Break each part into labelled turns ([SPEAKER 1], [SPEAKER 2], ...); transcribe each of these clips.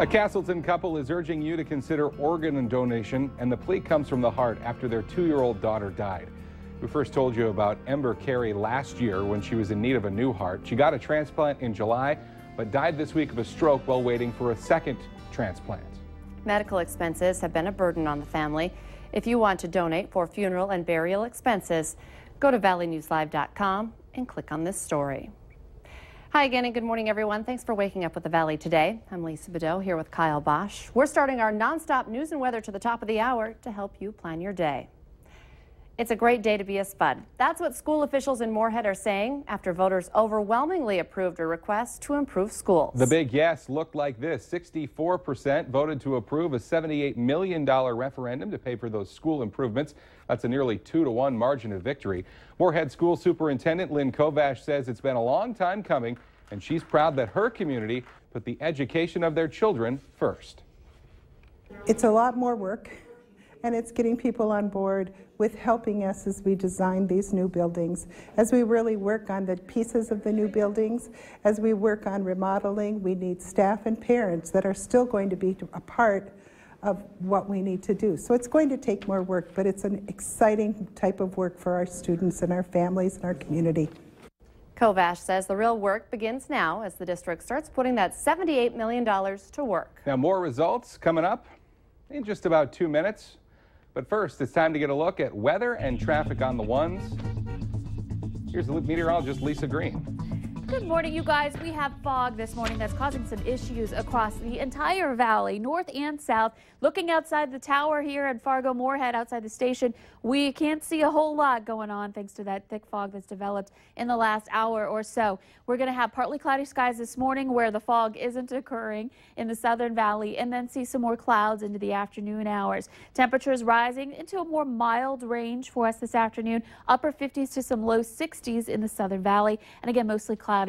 [SPEAKER 1] A Castleton couple is urging you to consider organ donation, and the plea comes from the heart after their 2-year-old daughter died. We first told you about Ember Carey last year when she was in need of a new heart. She got a transplant in July, but died this week of a stroke while waiting for a second transplant.
[SPEAKER 2] Medical expenses have been a burden on the family. If you want to donate for funeral and burial expenses, go to valleynewslive.com and click on this story. Hi again and good morning, everyone. Thanks for waking up with the Valley today. I'm Lisa Bedeau here with Kyle Bosch. We're starting our nonstop news and weather to the top of the hour to help you plan your day. It's a great day to be a spud. That's what school officials in Moorhead are saying after voters overwhelmingly approved a request to improve schools. The big yes looked like this. 64% voted to approve a $78 million referendum to pay for those school improvements. That's a nearly 2-to-1 margin of victory. Moorhead School Superintendent Lynn Kovash says it's been a long time coming, and she's proud that her community put the education of their children first.
[SPEAKER 3] It's a lot more work, and it's getting people on board with helping us as we design these new buildings, as we really work on the pieces of the new buildings, as we work on remodeling. We need staff and parents that are still going to be a part of what we need to do. So it's going to take more work, but it's an exciting type of work for our students and our families and our community.
[SPEAKER 2] Kovash says the real work begins now as the district starts putting that $78 million to work.
[SPEAKER 1] Now, more results coming up in just about 2 minutes. But first, it's time to get a look at weather and traffic on the ones. Here's the meteorologist Lisa Green.
[SPEAKER 4] Good morning, you guys. We have fog this morning that's causing some issues across the entire valley, north and south. Looking outside the tower here at Fargo Moorhead, outside the station, we can't see a whole lot going on thanks to that thick fog that's developed in the last hour or so. We're going to have partly cloudy skies this morning where the fog isn't occurring in the southern valley, and then see some more clouds into the afternoon hours. Temperatures rising into a more mild range for us this afternoon, upper 50s to some low 60s in the southern valley, and again mostly cloudy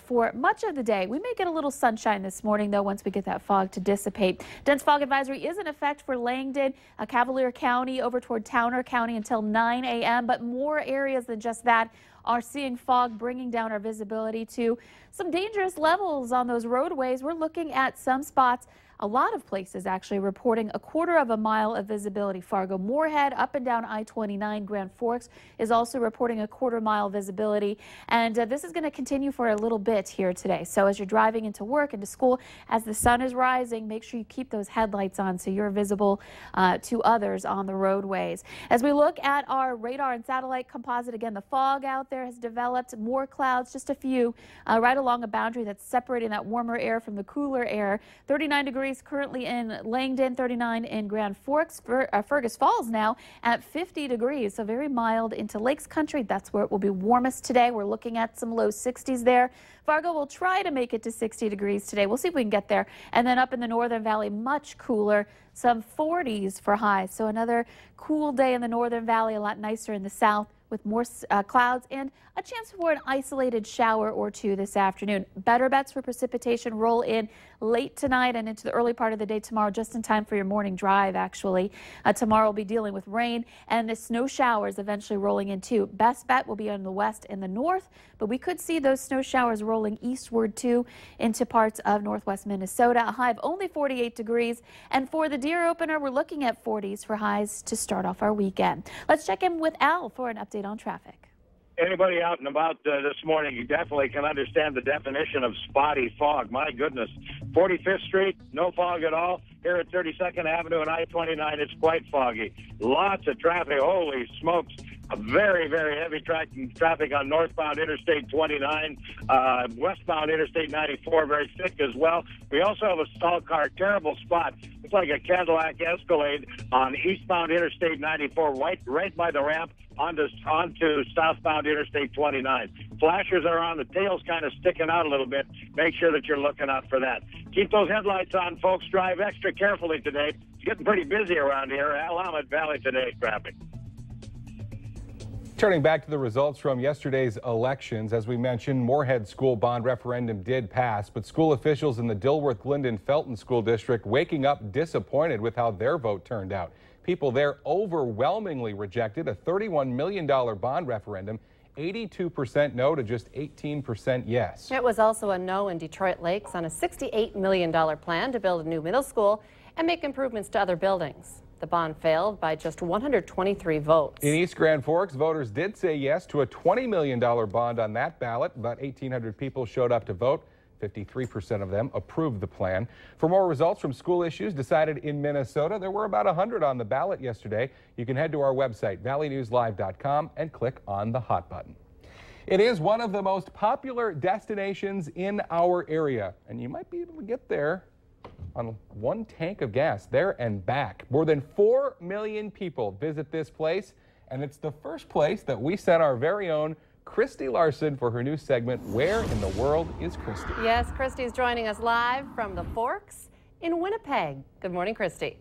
[SPEAKER 4] for much of the day. We may get a little sunshine this morning though once we get that fog to dissipate. Dense fog advisory is in effect for Langdon, Cavalier County over toward Towner County until 9 a.m. but more areas than just that are seeing fog, bringing down our visibility to some dangerous levels on those roadways. We're looking at some spots, a lot of places actually, reporting a 1/4 mile of visibility. Fargo Moorhead up and down I-29. Grand Forks is also reporting a 1/4 mile visibility, and this is going to continue for a little bit here today. So as you're driving into work, into school, as the sun is rising, make sure you keep those headlights on so you're visible to others on the roadways. As we look at our radar and satellite composite, again, the fog out there has developed, more clouds, just a few, right along a boundary that's separating that warmer air from the cooler air. 39 degrees currently in Langdon, 39 in Grand Forks. Fergus Falls now at 50 degrees, so very mild into Lakes Country. That's where it will be warmest today. We're looking at some low 60s there. Fargo will try to make it to 60 degrees today. We'll see if we can get there. And then up in the northern valley, much cooler, some 40s for highs. So another cool day in the northern valley, a lot nicer in the south, with more clouds and a chance for an isolated shower or two this afternoon. Better bets for precipitation roll in late tonight and into the early part of the day tomorrow, just in time for your morning drive, actually. Tomorrow we'll be dealing with rain and the snow showers eventually rolling in too. Best bet will be in the west and the north, but we could see those snow showers rolling eastward too into parts of northwest Minnesota. A high of only 48 degrees. And for the deer opener, we're looking at 40s for highs to start off our weekend. Let's check in with Al for an update on traffic.
[SPEAKER 5] Anybody out and about this morning, you definitely can understand the definition of spotty fog. My goodness. 45th Street, no fog at all. Here at 32nd Avenue and I-29, it's quite foggy. Lots of traffic. Holy smokes. A very, very heavy traffic on northbound Interstate 29, westbound Interstate 94, very thick as well. We also have a stalled car, terrible spot. It's like a Cadillac Escalade on eastbound Interstate 94, right by the ramp onto southbound Interstate 29. Flashers are on, the tail's kind of sticking out a little bit. Make sure that you're looking out for that. Keep those headlights on, folks. Drive extra carefully today. It's getting pretty busy around here. Willamette Valley today, traffic.
[SPEAKER 1] Turning back to the results from yesterday's elections, as we mentioned, Moorhead school bond referendum did pass, but school officials in the Dilworth Linden Felton School District waking up disappointed with how their vote turned out. People there overwhelmingly rejected a $31 million bond referendum 82% no to just 18% yes.
[SPEAKER 2] It was also a no in Detroit Lakes on a $68 million plan to build a new middle school and make improvements to other buildings. The bond failed by just 123 votes.
[SPEAKER 1] In East Grand Forks, voters did say yes to a $20 million bond on that ballot. About 1,800 people showed up to vote. 53% of them approved the plan. For more results from school issues decided in Minnesota, there were about 100 on the ballot yesterday. You can head to our website, valleynewslive.com, and click on the hot button. It is one of the most popular destinations in our area, and you might be able to get there on one tank of gas there and back. More than 4 million people visit this place, and it's the first place that we sent our very own Christy Larson for her new segment, Where in the World is Christy?
[SPEAKER 2] Yes, Christy's joining us live from the Forks in Winnipeg. Good morning, Christy.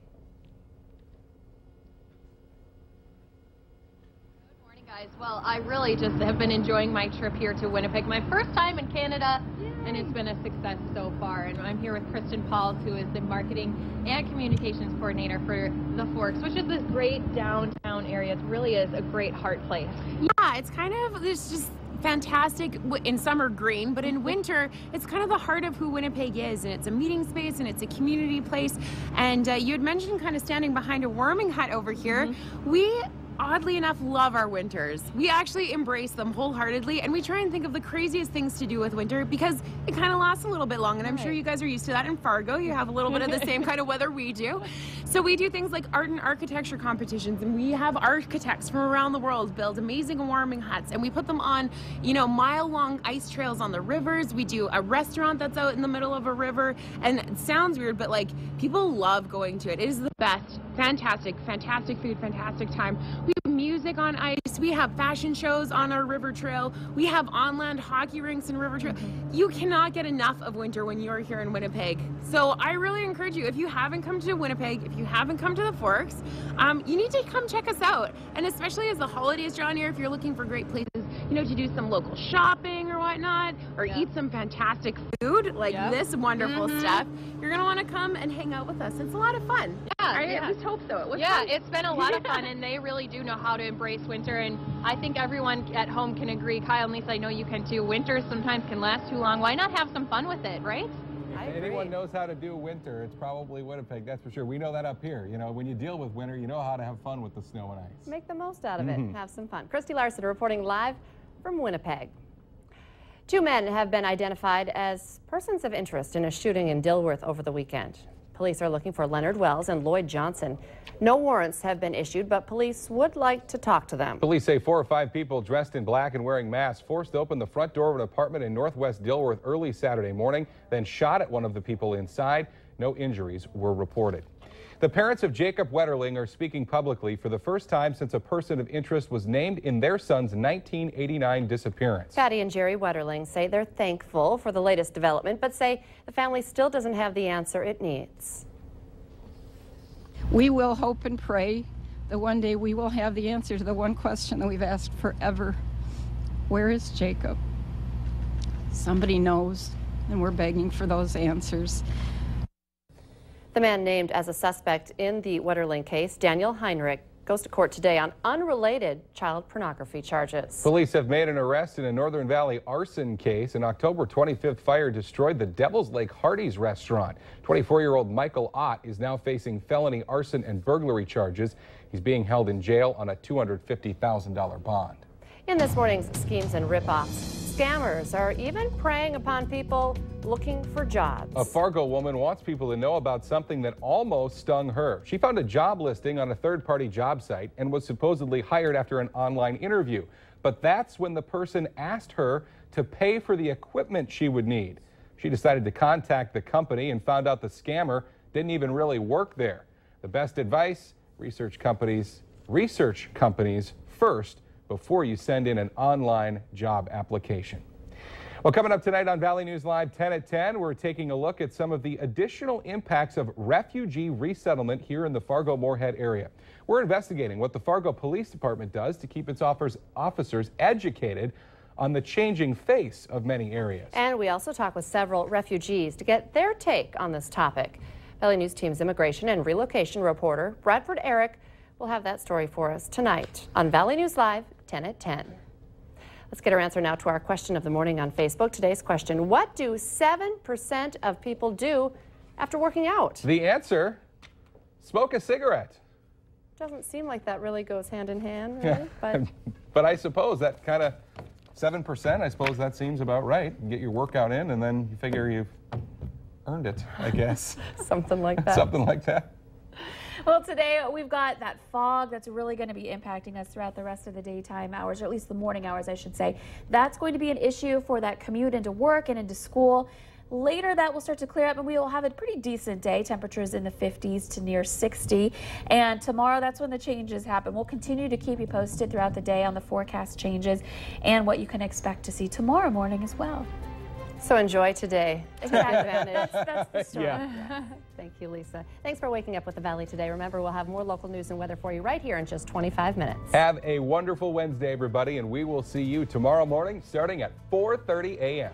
[SPEAKER 6] Good morning, guys. Well, I really just have been enjoying my trip here to Winnipeg. My first time in Canada, and it's been a success so far. And I'm here with Kristen Pauls, who is the marketing and communications coordinator for the Forks, which is this great downtown area. It really is a great heart place.
[SPEAKER 7] Yeah, it's kind of, it's just fantastic in summer green, but in winter, it's kind of the heart of who Winnipeg is, and it's a meeting space and it's a community place. And you had mentioned kind of standing behind a warming hut over here.
[SPEAKER 6] Mm-hmm.
[SPEAKER 7] We oddly enough love our winters. We actually embrace them wholeheartedly, and we try and think of the craziest things to do with winter because it kind of lasts a little bit long, and I'm sure you guys are used to that in Fargo. You have a little bit of the same kind of weather we do. So we do things like art and architecture competitions, and we have architects from around the world build amazing warming huts, and we put them on, you know, mile-long ice trails on the rivers. We do a restaurant that's out in the middle of a river, and it sounds weird, but like, people love going to it. It is the best. Fantastic food, fantastic time. We have music on ice. We have fashion shows on our river trail. We have on-land hockey rinks and river trail. You cannot get enough of winter when you're here in Winnipeg. So I really encourage you, if you haven't come to Winnipeg, if you haven't come to the Forks, you need to come check us out. And especially as the holidays draw near, if you're looking for great places, you know, to do some local shopping or whatnot, or eat some fantastic food like this wonderful stuff, you're gonna want to come and hang out with us. It's a lot of fun. I at least hope so.
[SPEAKER 6] It's been a lot of fun, and they really do know how to embrace winter, and I think everyone at home can agree. Kyle and Lisa, I know you can too. Winter sometimes can last too long. Why not have some fun with it, right?
[SPEAKER 1] If anyone knows how to do winter, it's probably Winnipeg, that's for sure. We know that up here. You know, when you deal with winter, you know how to have fun with the snow and ice.
[SPEAKER 2] Make the most out of it. Have some fun. Christy Larson reporting live from Winnipeg. 2 men have been identified as persons of interest in a shooting in Dilworth over the weekend. Police are looking for Leonard Wells and Lloyd Johnson. No warrants have been issued, but police would like to talk to them.
[SPEAKER 1] Police say 4 or 5 people dressed in black and wearing masks forced open the front door of an apartment in northwest Dilworth early Saturday morning, then shot at one of the people inside. No injuries were reported. The parents of Jacob Wetterling are speaking publicly for the first time since a person of interest was named in their son's 1989 disappearance.
[SPEAKER 2] Patty and Jerry Wetterling say they're thankful for the latest development, but say the family still doesn't have the answer it needs.
[SPEAKER 8] We will hope and pray that one day we will have the answer to the one question that we've asked forever. Where is Jacob? Somebody knows, and we're begging for those answers.
[SPEAKER 2] The man named as a suspect in the Wetterling case, Daniel Heinrich, goes to court today on unrelated child pornography charges.
[SPEAKER 1] Police have made an arrest in a Northern Valley arson case. An October 25th fire destroyed the Devil's Lake Hardee's restaurant. 24-year-old Michael Ott is now facing felony arson and burglary charges. He's being held in jail on a $250,000 bond.
[SPEAKER 2] In this morning's schemes and rip-offs, scammers are even preying upon people looking for jobs.
[SPEAKER 1] A Fargo woman wants people to know about something that almost stung her. She found a job listing on a third-party job site and was supposedly hired after an online interview. But that's when the person asked her to pay for the equipment she would need. She decided to contact the company and found out the scammer didn't even really work there. The best advice, research companies first before you send in an online job application. Well, coming up tonight on Valley News Live 10 at 10, we're taking a look at some of the additional impacts of refugee resettlement here in the Fargo-Moorhead area. We're investigating what the Fargo Police Department does to keep its officers educated on the changing face of many areas.
[SPEAKER 2] And we also talk with several refugees to get their take on this topic. Valley News Team's immigration and relocation reporter, Bradford Eric, will have that story for us tonight on Valley News Live 10 at 10. Let's get our answer now to our question of the morning on Facebook. Today's question, what do 7% of people do after working out?
[SPEAKER 1] The answer, smoke a cigarette.
[SPEAKER 2] Doesn't seem like that really goes hand in hand, really,
[SPEAKER 1] but I suppose that kind of 7%, I suppose that seems about right. You get your workout in and then you figure you've earned it, I guess.
[SPEAKER 2] Something like that.
[SPEAKER 1] Something like that.
[SPEAKER 4] Well, today we've got that fog that's really going to be impacting us throughout the rest of the daytime hours, or at least the morning hours, I should say. That's going to be an issue for that commute into work and into school. Later, that will start to clear up, and we will have a pretty decent day. Temperatures in the 50s to near 60. And tomorrow, that's when the changes happen. We'll continue to keep you posted throughout the day on the forecast changes and what you can expect to see tomorrow morning as well.
[SPEAKER 2] So enjoy today.
[SPEAKER 4] Exactly. That's the story.
[SPEAKER 2] Yeah. Thank you, Lisa. Thanks for waking up with the Valley today. Remember, we'll have more local news and weather for you right here in just 25 minutes.
[SPEAKER 1] Have a wonderful Wednesday, everybody, and we will see you tomorrow morning starting at 4:30 a.m.